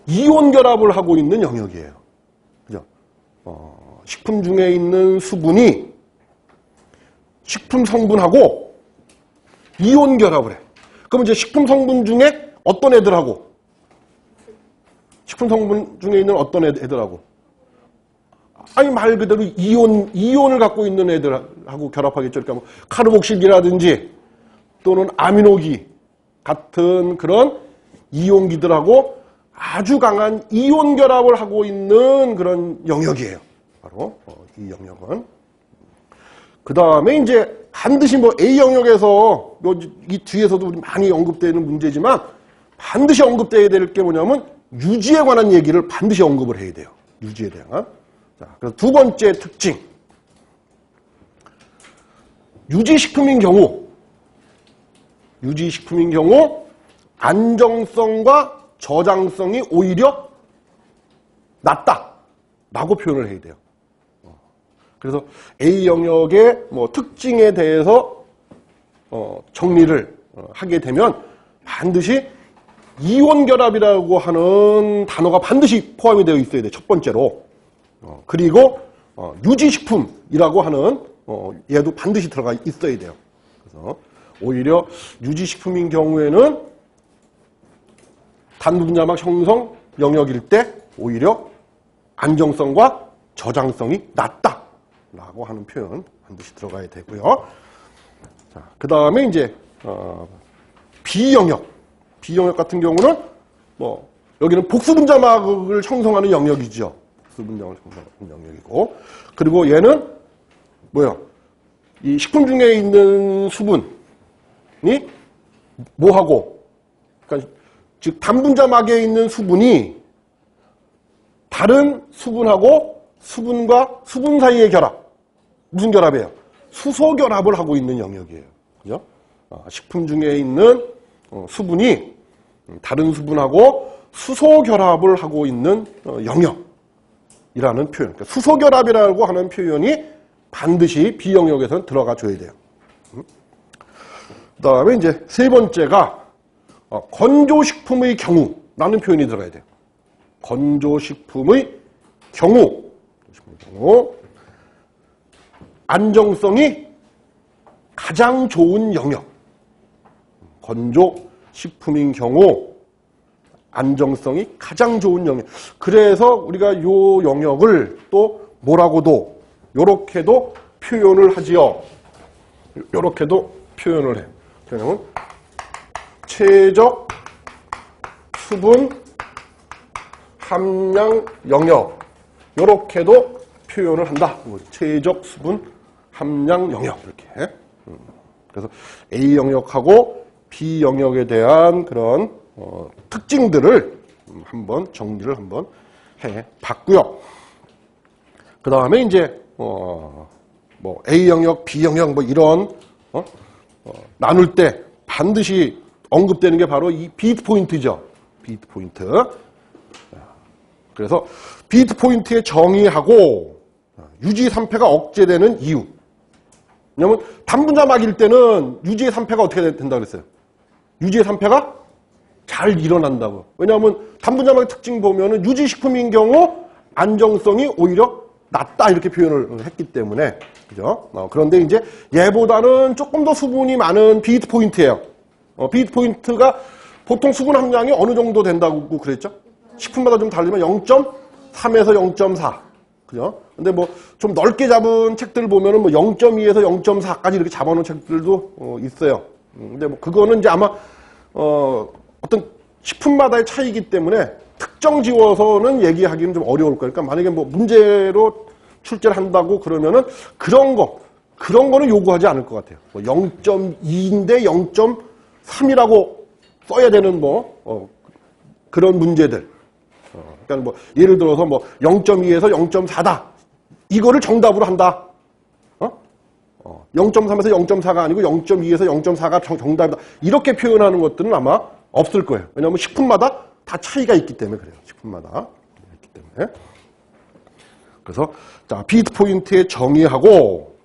이온 결합을 하고 있는 영역이에요. 그죠? 식품 중에 있는 수분이 식품 성분하고 이온 결합을 해. 그럼 이제 식품 성분 중에 어떤 애들하고? 식품 성분 중에 있는 어떤 애들하고? 아니, 말 그대로 이온을 갖고 있는 애들하고 결합하겠죠. 그러니까 뭐 카르복실기라든지 또는 아미노기 같은 그런 이온기들하고 아주 강한 이온 결합을 하고 있는 그런 영역이에요. 바로 이 영역은. 그 다음에 이제 반드시 A 영역에서 이 뒤에서도 많이 언급되는 문제지만 반드시 언급돼야 될 게 뭐냐면 유지에 관한 얘기를 반드시 언급을 해야 돼요. 유지에 대한. 자, 그래서 두 번째 특징. 유지식품인 경우 안정성과 저장성이 오히려 낮다라고 표현을 해야 돼요. 그래서 A 영역의 특징에 대해서 정리를 하게 되면 반드시 이온 결합이라고 하는 단어가 반드시 포함이 되어 있어야 돼요. 첫 번째로. 그리고 유지식품이라고 하는 얘도 반드시 들어가 있어야 돼요. 그래서 오히려 유지식품인 경우에는 단분자막 형성 영역일 때 오히려 안정성과 저장성이 낮다라고 하는 표현 반드시 들어가야 되고요. 자, 그 다음에 이제 B 영역 같은 경우는 여기는 복수분자막을 형성하는 영역이죠. 복수분자막을 형성하는 영역이고, 그리고 얘는 이 식품 중에 있는 수분이 뭐하고, 그러니까 즉 단분자막에 있는 수분이 다른 수분하고 수분과 수분 사이의 결합, 무슨 결합이에요? 수소 결합을 하고 있는 영역이에요. 그죠? 식품 중에 있는 수분이 다른 수분하고 수소 결합을 하고 있는 영역이라는 표현. 그러니까 수소 결합이라고 하는 표현이 반드시 B 영역에서는 들어가 줘야 돼요. 그 다음에 이제 세 번째가 건조식품의 경우라는 표현이 들어가야 돼요. 건조식품의 경우. 안정성이 가장 좋은 영역. 건조식품인 경우 안정성이 가장 좋은 영역. 그래서 우리가 이 영역을 또 뭐라고도 요렇게도 표현을 하지요. 요렇게도 표현을 해요. 그러면 최적 수분 함량 영역. 요렇게도 표현을 한다. 최적 수분 함량 영역. 이렇게. 그래서 A 영역하고 B 영역에 대한 그런 특징들을 한번 정리를 한번 해 봤고요. 그 다음에 이제 뭐 A 영역, B 영역 뭐 이런 나눌 때 반드시 언급되는 게 바로 이 비트 포인트죠. 비트 포인트. 그래서 비트 포인트의 정의하고 유지 3패가 억제되는 이유. 왜냐면 단분자막일 때는 유지의 3패가 어떻게 된다고 그랬어요? 유지의 3패가 잘 일어난다고. 왜냐하면 단분자막의 특징 보면은 유지식품인 경우 안정성이 오히려 낮다 이렇게 표현을 했기 때문에 그죠? 그런데 이제 얘보다는 조금 더 수분이 많은 비트 포인트예요. 비트 포인트가 보통 수분 함량이 어느 정도 된다고 그랬죠? 식품마다 좀 다르지만 0.3에서 0.4. 그죠? 근데 뭐 좀 넓게 잡은 책들을 보면은 뭐 0.2에서 0.4까지 이렇게 잡아놓은 책들도 있어요. 근데 뭐 그거는 이제 아마 어떤 식품마다의 차이기 때문에 특정 지워서는 얘기하기는 좀 어려울 거니까 만약에 뭐 문제로 출제를 한다고 그러면은 그런 거는 요구하지 않을 것 같아요. 뭐 0.2인데 0.3이라고 써야 되는 그런 문제들. 그러니까 뭐 예를 들어서 뭐 0.2에서 0.4다. 이거를 정답으로 한다. 0.3에서 0.4가 아니고 0.2에서 0.4가 정답이다. 이렇게 표현하는 것들은 아마 없을 거예요. 왜냐하면 식품마다 다 차이가 있기 때문에 그래요. 식품마다 있기 때문에. 그래서 자 비트 포인트의 정의하고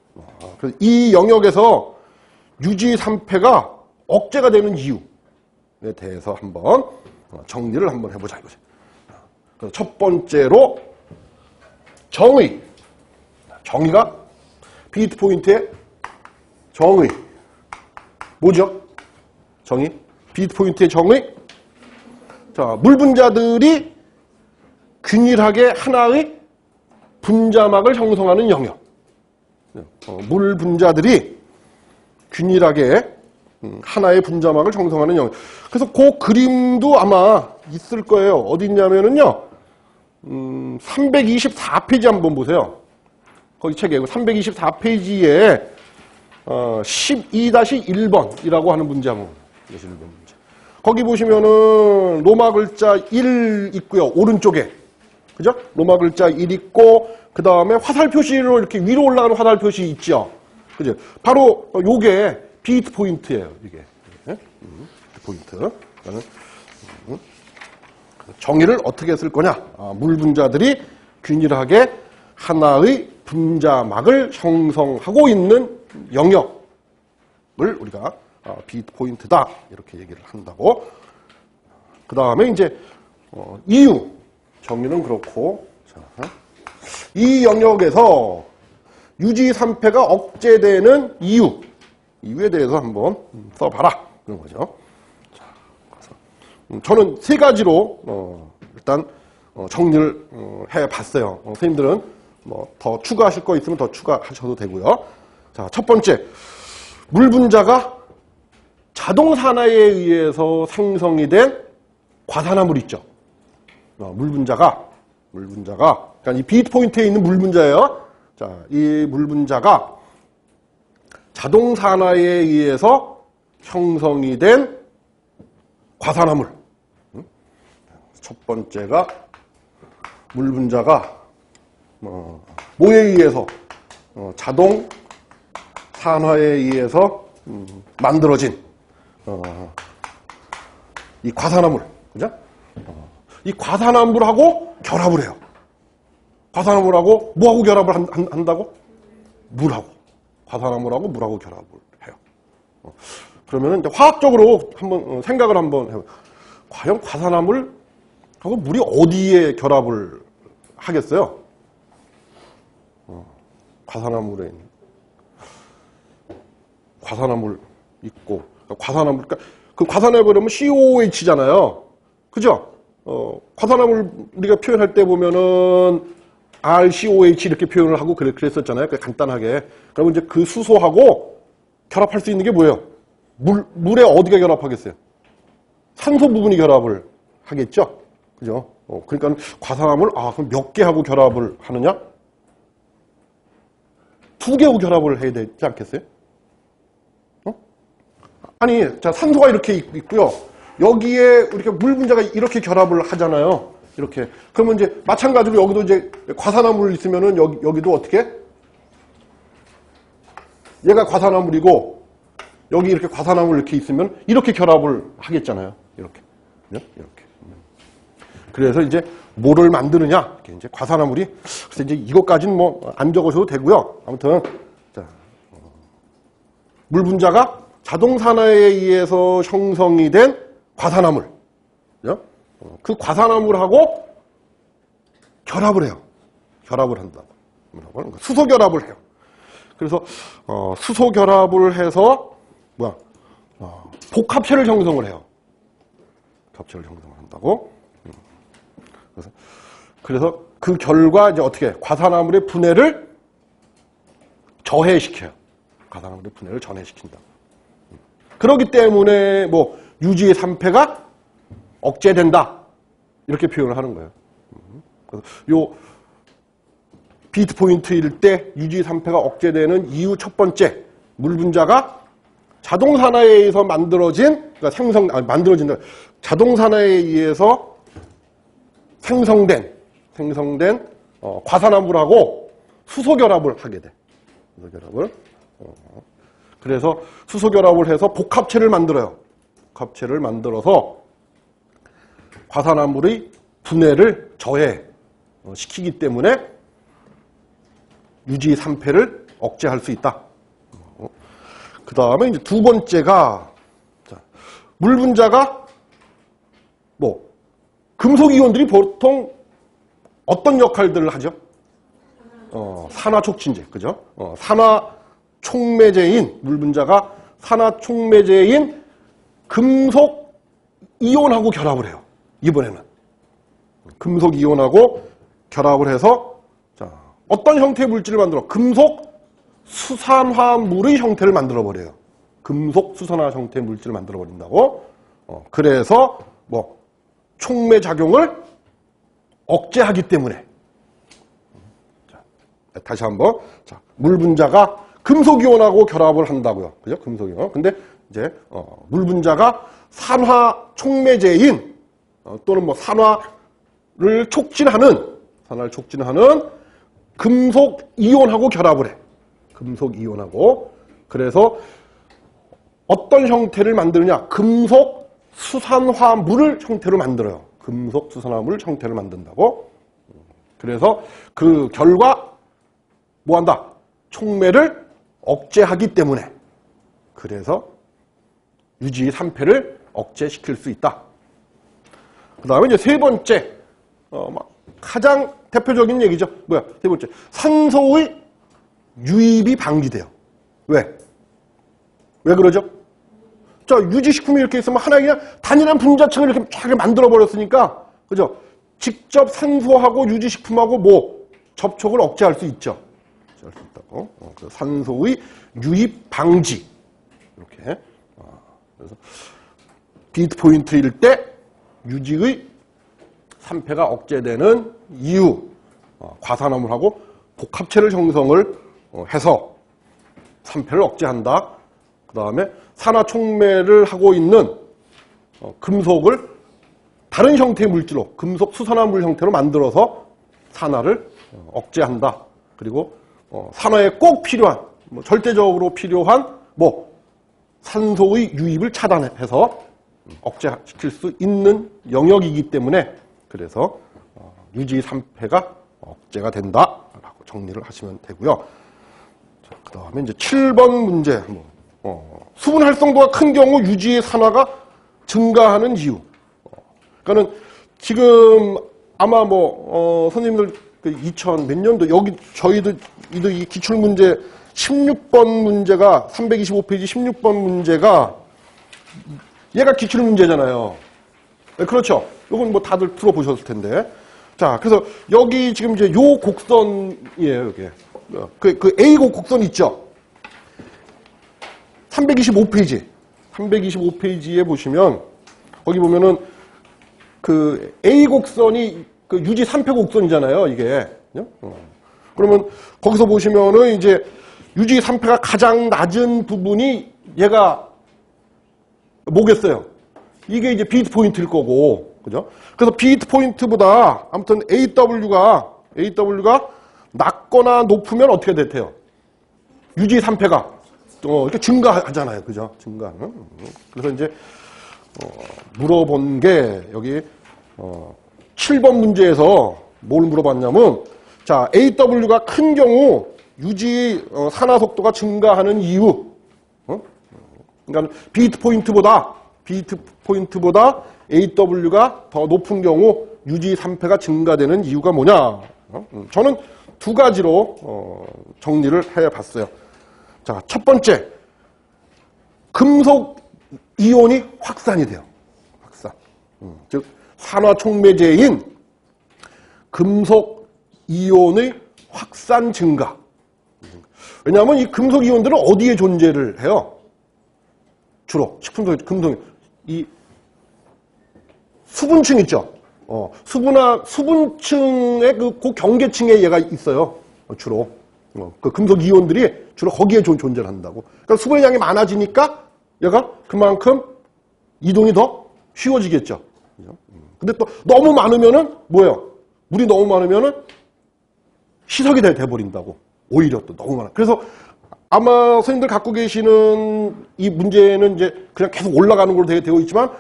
이 영역에서 유지 3패가 억제가 되는 이유에 대해서 한번 정리를 한번 해보자 이거죠. 그래서 첫 번째로 정의가 비트 포인트의 정의 뭐죠? 정의 비트 포인트의 정의. 자 물 분자들이 균일하게 하나의 분자막을 형성하는 영역. 물 분자들이 균일하게 하나의 분자막을 형성하는 영역. 그래서 그 그림도 아마 있을 거예요. 어디 있냐면은요. 324페이지 한번 보세요. 거기 책에 324페이지에 12-1번이라고 하는 문제 한번 보시면 문제. 거기 보시면은 로마 글자 1 있고요. 오른쪽에. 그죠? 로마 글자 1 있고 그 다음에 화살 표시로 이렇게 위로 올라가는 화살 표시 있죠. 그죠? 바로 요게 비트 포인트예요. 이게 비트 포인트. 정의를 어떻게 쓸 거냐? 물 분자들이 균일하게 하나의 분자막을 형성하고 있는 영역을 우리가 비트 포인트다 이렇게 얘기를 한다고. 그 다음에 이제 이유. 정의는 그렇고 자, 이 영역에서 유지 3패가 억제되는 이유에 대해서 한번 써봐라 그런 거죠. 자, 그래서 저는 세 가지로 일단 정리를 해봤어요. 선생님들은 뭐 더 추가하실 거 있으면 더 추가하셔도 되고요. 자, 첫 번째 물 분자가 자동 산화에 의해서 생성이 된 과산화물 있죠. 물 분자가 그러니까 이 비트 포인트에 있는 물 분자예요. 자, 이 물 분자가 자동 산화에 의해서 형성이 된 과산화물. 첫 번째가 물 분자가 뭐에 의해서 자동 산화에 의해서 만들어진 이 과산화물, 그죠? 이 과산화물하고 결합을 해요. 과산화물하고 뭐하고 결합을 한다고? 물하고. 과산화물하고 물하고 결합을 해요. 그러면 이제 화학적으로 한번 생각을 한번 해요. 과연 과산화물하고 물이 어디에 결합을 하겠어요? 과산화물 있고 과산화물 그러니까 그 과산화물 그러면 COH잖아요. 그죠? 과산화물 우리가 표현할 때 보면은 RCOH 이렇게 표현을 하고 그랬었잖아요. 간단하게. 그러면 이제 그 수소하고 결합할 수 있는 게 뭐예요? 물에 어디가 결합하겠어요? 산소 부분이 결합을 하겠죠? 그죠? 그러니까 과산화물, 그럼 몇 개하고 결합을 하느냐? 2개하고 결합을 해야 되지 않겠어요? 아니, 자, 산소가 이렇게 있고요. 여기에 이렇게 물 분자가 이렇게 결합을 하잖아요. 이렇게. 그러면 이제 마찬가지로 여기도 이제 과산화물 있으면은 여기도 어떻게? 얘가 과산화물이고 여기 이렇게 과산화물 이렇게 있으면 이렇게 결합을 하겠잖아요. 이렇게. 이렇게. 그래서 이제 뭐를 만드느냐? 이렇게 이제 과산화물이. 그래서 이제 이것까지는 뭐 안 적으셔도 되고요. 아무튼 자, 물 분자가 자동 산화에 의해서 형성이 된 과산화물. 그죠? 그 과산화물하고 결합을 해요. 결합을 한다. 수소 결합을 해요. 그래서 수소 결합을 해서 복합체를 형성을 해요. 합체를 형성을 한다고. 그래서 그 결과 이제 어떻게 과산화물의 분해를 저해시켜요. 과산화물의 분해를 전해시킨다. 그렇기 때문에 뭐 유지의 3패가 억제된다. 이렇게 표현을 하는 거예요. 그래서 요 비트 포인트일 때 유지 3패가 억제되는 이유 첫 번째, 물 분자가 자동 산화에 의해서 만들어진, 그러니까 만들어진다. 자동 산화에 의해서 생성된 과산화물하고 수소 결합을 하게 돼. 수소 결합을. 그래서 수소 결합을 해서 복합체를 만들어요. 복합체를 만들어서 과산화물의 분해를 저해시키기 때문에 유지 3패를 억제할 수 있다. 그 다음에 이제 두 번째가, 물 분자가 뭐, 금속 이온들이 보통 어떤 역할들을 하죠? 산화 촉진제, 그죠? 산화 촉매제인, 물 분자가 산화 촉매제인 금속 이온하고 결합을 해요. 이번에는. 금속 이온하고 결합을 해서, 자, 어떤 형태의 물질을 만들어? 금속 수산화물의 형태를 만들어버려요. 금속 수산화 형태의 물질을 만들어버린다고. 그래서, 뭐, 촉매 작용을 억제하기 때문에. 자, 다시 한번. 자, 물 분자가 금속 이온하고 결합을 한다고요. 그죠? 금속 이온. 근데 이제, 물 분자가 산화 촉매제인, 또는 뭐 산화를 촉진하는 금속 이온하고 결합을 해. 금속 이온하고. 그래서 어떤 형태를 만드느냐? 금속 수산화물을 형태로 만들어요. 금속 수산화물 형태를 만든다고. 그래서 그 결과 뭐 한다? 촉매를 억제하기 때문에. 그래서 유지 3패를 억제시킬 수 있다. 그 다음에 이제 세 번째, 가장 대표적인 얘기죠. 뭐야? 세 번째. 산소의 유입이 방지돼요. 왜? 왜 그러죠? 자, 유지식품이 이렇게 있으면 하나의 그냥 단일한 분자층을 이렇게 쫙 만들어버렸으니까, 그죠? 직접 산소하고 유지식품하고 뭐, 접촉을 억제할 수 있죠. 억제할 수 있다고. 그래서 산소의 유입 방지. 이렇게. 그래서, 비트 포인트일 때, 유지의 3패가 억제되는 이유, 과산화물하고 복합체를 형성을 해서 3패를 억제한다. 그 다음에 산화 촉매를 하고 있는 금속을 다른 형태의 물질로, 금속 수산화물 형태로 만들어서 산화를 억제한다. 그리고 산화에 꼭 필요한, 절대적으로 필요한 산소의 유입을 차단해서 억제시킬 수 있는 영역이기 때문에, 그래서 유지 3패가 억제가 된다라고 정리를 하시면 되고요. 그 다음에 이제 7번 문제. 수분 활성도가 큰 경우 유지의 산화가 증가하는 이유. 그러니까는 지금 아마 선생님들 2000 몇 년도 여기 저희도 이 기출 문제 16번 문제가 325페이지 16번 문제가 얘가 기출 문제잖아요. 네, 그렇죠. 이건 뭐 다들 풀어보셨을 텐데. 자, 그래서 여기 지금 이제 요 곡선이에요, 이게. 그 A곡 곡선 있죠? 325페이지. 325페이지에 보시면, 거기 보면은 그 A 곡선이 그 유지 3패 곡선이잖아요, 이게. 그러면 거기서 보시면은 이제 유지 3패가 가장 낮은 부분이 얘가 뭐겠어요? 이게 이제 비트 포인트일 거고, 그죠? 그래서 비트 포인트보다 아무튼 AW가 낮거나 높으면 어떻게 되세요? 유지 3패가 이렇게 증가하잖아요, 그죠? 증가하는. 그래서 이제 물어본 게 여기 7번 문제에서 뭘 물어봤냐면, 자, AW가 큰 경우 유지 산화 속도가 증가하는 이유. 그러니까 비트 포인트보다 AW가 더 높은 경우 유지 3패가 증가되는 이유가 뭐냐? 저는 두 가지로 정리를 해봤어요. 자, 첫 번째, 금속 이온이 확산이 돼요. 확산. 즉 산화 촉매제인 금속 이온의 확산 증가. 왜냐하면 이 금속 이온들은 어디에 존재를 해요? 주로 식품속 금속 이 수분층 있죠. 수분층의 그 경계층에 얘가 있어요. 주로 그 금속 이온들이 주로 거기에 존재를 한다고. 그러니까 수분의 양이 많아지니까 얘가 그만큼 이동이 더 쉬워지겠죠. 근데 또 너무 많으면은 뭐예요? 물이 너무 많으면은 희석이 돼버린다고. 오히려 또 너무 많아. 그래서 아마 선생님들 갖고 계시는 이 문제는 이제 그냥 계속 올라가는 걸로 되어 있지만,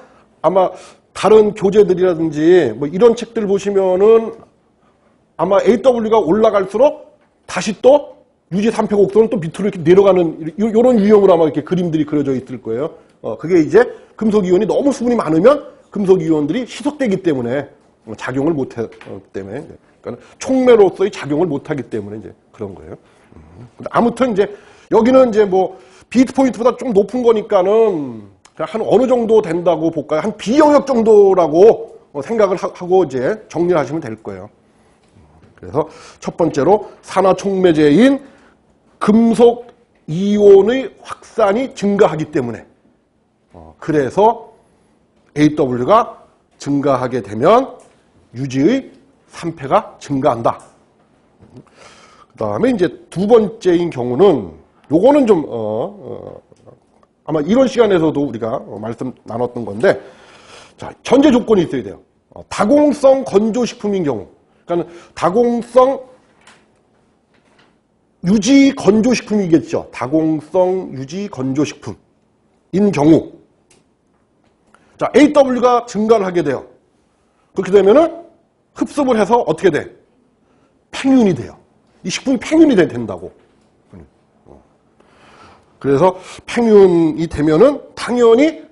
아마 다른 교재들이라든지 뭐 이런 책들 보시면은 아마 AW가 올라갈수록 다시 또 유지 3패 곡선은 또 밑으로 이렇게 내려가는 이런 유형으로 아마 이렇게 그림들이 그려져 있을 거예요. 그게 이제 금속 이온이 너무 수분이 많으면 금속 이온들이 희석되기 때문에 작용을 못하기 때문에, 그러니까 촉매로서의 작용을 못하기 때문에 이제 그런 거예요. 아무튼 이제 여기는 이제 뭐 비트 포인트보다 좀 높은 거니까는 그냥 한 어느 정도 된다고 볼까요? 한 B영역 정도라고 생각을 하고 이제 정리를 하시면 될 거예요. 그래서 첫 번째로 산화 촉매제인 금속 이온의 확산이 증가하기 때문에, 그래서 AW가 증가하게 되면 유지의 3패가 증가한다. 그 다음에 이제 두 번째인 경우는, 요거는 좀, 아마 이런 시간에서도 우리가 말씀 나눴던 건데, 자, 전제 조건이 있어야 돼요. 다공성 건조식품인 경우. 그러니까 다공성 유지 건조식품이겠죠. 다공성 유지 건조식품인 경우. 자, AW가 증가를 하게 돼요. 그렇게 되면은 흡습을 해서 어떻게 돼? 팽윤이 돼요. 이 식품이 팽윤이 된다고. 그래서 팽윤이 되면은 당연히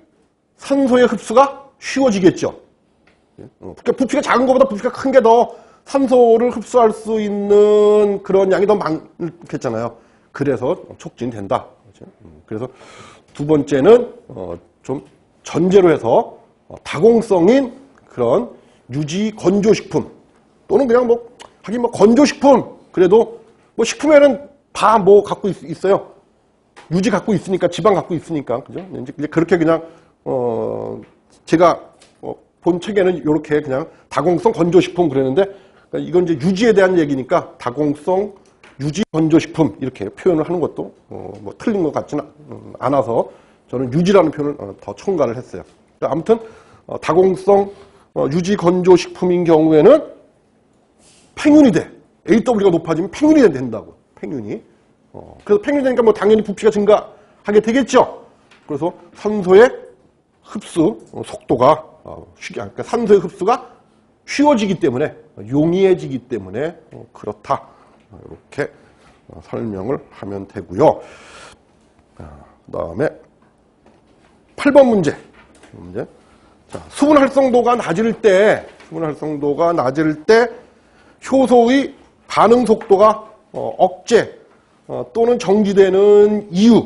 산소의 흡수가 쉬워지겠죠. 그러니까 부피가 작은 것보다 부피가 큰 게 더 산소를 흡수할 수 있는 그런 양이 더 많겠잖아요. 그래서 촉진된다. 그래서 두 번째는 좀 전제로 해서 다공성인 그런 유지 건조식품, 또는 그냥 뭐 하긴 뭐 건조식품, 그래도 뭐 식품에는 다 뭐 갖고 있어요. 유지 갖고 있으니까, 지방 갖고 있으니까, 그죠? 이제 그렇게 그냥 제가 본 책에는 이렇게 그냥 다공성 건조식품 그랬는데, 그러니까 이건 이제 유지에 대한 얘기니까 다공성 유지 건조식품 이렇게 표현을 하는 것도 뭐 틀린 것 같지는 않아서 저는 유지라는 표현을 더 첨가를 했어요. 아무튼 다공성 유지 건조식품인 경우에는 팽윤이 돼. AW가 높아지면 팽윤이 된다고. 팽윤이. 그래서 팽윤이 되니까 뭐 당연히 부피가 증가하게 되겠죠. 그래서 산소의 흡수 속도가 그러니까 산소의 흡수가 쉬워지기 때문에, 용이해지기 때문에 그렇다. 이렇게 설명을 하면 되고요. 그 다음에 8번 문제. 자, 수분 활성도가 낮을 때 효소의 반응 속도가 억제 또는 정지되는 이유.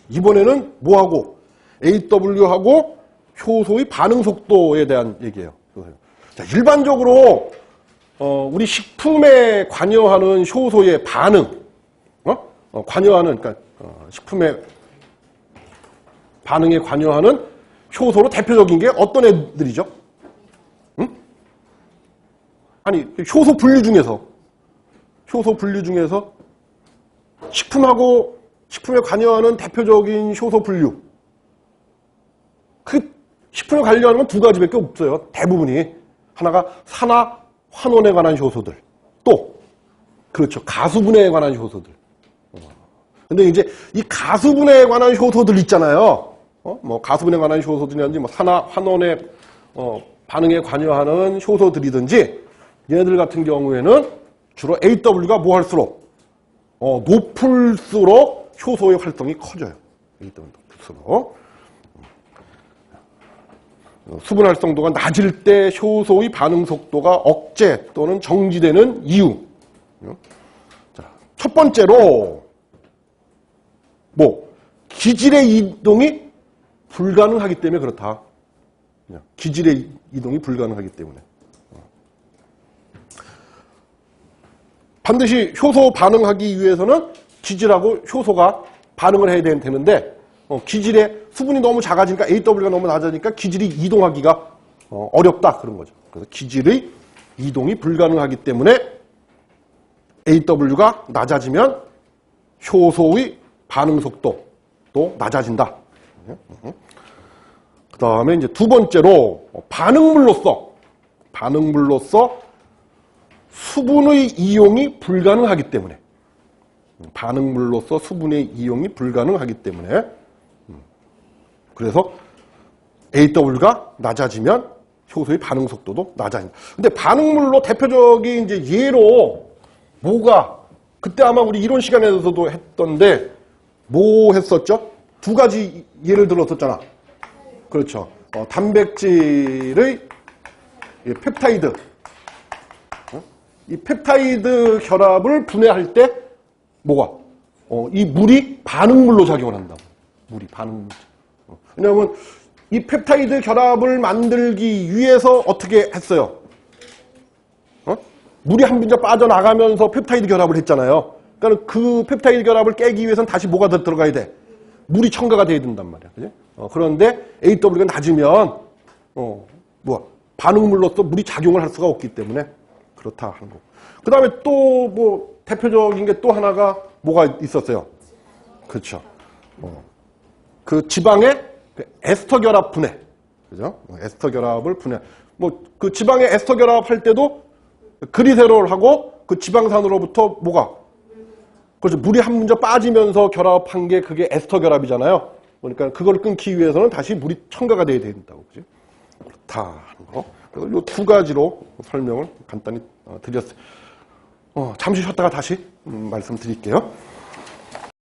이번에는 뭐하고? AW하고 효소의 반응 속도에 대한 얘기예요. 자, 일반적으로 우리 식품에 관여하는 효소의 반응, 관여하는, 그러니까 식품의 반응에 관여하는 효소로 대표적인 게 어떤 애들이죠? 아니, 효소 분류 중에서 식품에 관여하는 대표적인 효소 분류. 식품에 관련한 건 두 가지밖에 없어요. 대부분이. 하나가 산화, 환원에 관한 효소들. 또, 그렇죠. 가수분해에 관한 효소들. 근데 이제 이 가수분해에 관한 효소들 있잖아요. 뭐 가수분해에 관한 효소들이든지 뭐 산화, 환원에 반응에 관여하는 효소들이든지 얘네들 같은 경우에는 주로 AW가 뭐 할수록 높을수록 효소의 활동이 커져요. AW가 높을수록. 수분 활성도가 낮을 때 효소의 반응 속도가 억제 또는 정지되는 이유. 자, 첫 번째로 기질의 이동이 불가능하기 때문에 그렇다. 기질의 이동이 불가능하기 때문에. 반드시 효소 반응하기 위해서는 기질하고 효소가 반응을 해야 되는데 기질에 수분이 너무 작아지니까 AW가 너무 낮아지니까 기질이 이동하기가 어렵다 그런 거죠. 그래서 기질의 이동이 불가능하기 때문에 AW가 낮아지면 효소의 반응 속도도 낮아진다. 그 다음에 이제 두 번째로 반응물로서 수분의 이용이 불가능하기 때문에 반응물로서 수분의 이용이 불가능하기 때문에 그래서 AW가 낮아지면 효소의 반응 속도도 낮아진다. 근데 반응물로 대표적인 이제 예로 뭐가 그때 아마 우리 이론 시간에서도 했던데 뭐 했었죠? 두 가지 예를 들었었잖아. 그렇죠. 단백질의 펩타이드. 이 펩타이드 결합을 분해할 때 뭐가? 이 물이 반응물로 작용을 한다고. 물이 반응물. 왜냐하면 이 펩타이드 결합을 만들기 위해서 어떻게 했어요? 물이 한 분자 빠져나가면서 펩타이드 결합을 했잖아요. 그러니까 그 펩타이드 결합을 깨기 위해서는 다시 뭐가 더 들어가야 돼? 물이 첨가가 돼야 된단 말이야. 그지? 그런데 AW가 낮으면 반응물로서 물이 작용을 할 수가 없기 때문에 그렇다 하는 거고. 그 다음에 또 뭐 대표적인 게 또 하나가 뭐가 있었어요? 그렇죠. 그 지방의 에스터 결합 분해. 그죠? 에스터 결합을 분해. 그 지방의 에스터 결합할 때도 그리세롤하고 그 지방산으로부터 뭐가? 그렇죠. 물이 한 문제 빠지면서 결합한 게 그게 에스터 결합이잖아요. 그러니까 그걸 끊기 위해서는 다시 물이 첨가가 돼야 된다고. 그죠? 그렇다 하는 거. 그래서 이 두 가지로 설명을 간단히 드렸어요. 잠시 쉬었다가 다시 말씀드릴게요.